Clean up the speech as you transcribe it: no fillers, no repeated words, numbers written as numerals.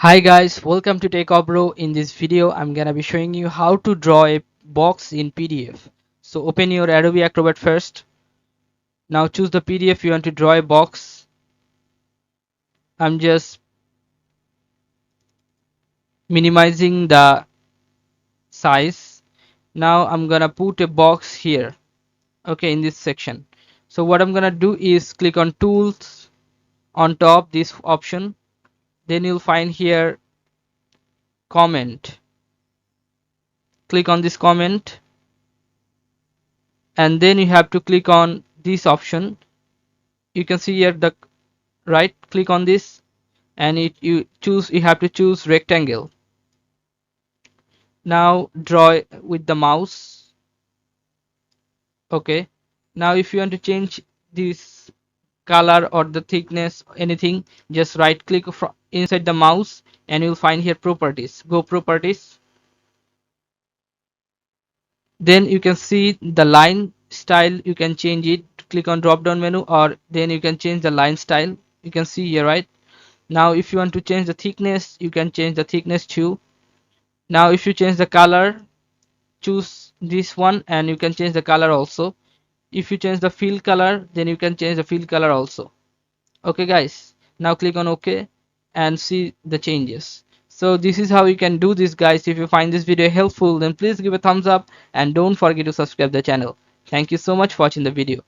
Hi guys, welcome to Techavro. In this video, I'm gonna be showing you how to draw a box in PDF. So open your Adobe Acrobat first. Now choose the PDF you want to draw a box. I'm just minimizing the size. Now I'm gonna put a box here. Okay, in this section. So what I'm gonna do is click on Tools on top this option. Then you'll find here Comment. Click on this comment, and then you have to click on this option. You can see here the right click on this, and you have to choose rectangle. Now draw with the mouse. Okay, now if you want to change this color or the thickness, anything, just right click inside the mouse, and you'll find here properties. Go properties. Then you can see the line style. You can change it. Click on drop down menu, or then you can change the line style. You can see here, right? Now if you want to change the thickness, you can change the thickness too. Now if you change the color, choose this one, and you can change the color also. If you change the fill color, then you can change the fill color also. Okay guys, now click on OK and see the changes. So this is how you can do this guys. If you find this video helpful, then please give a thumbs up and don't forget to subscribe the channel. Thank you so much for watching the video.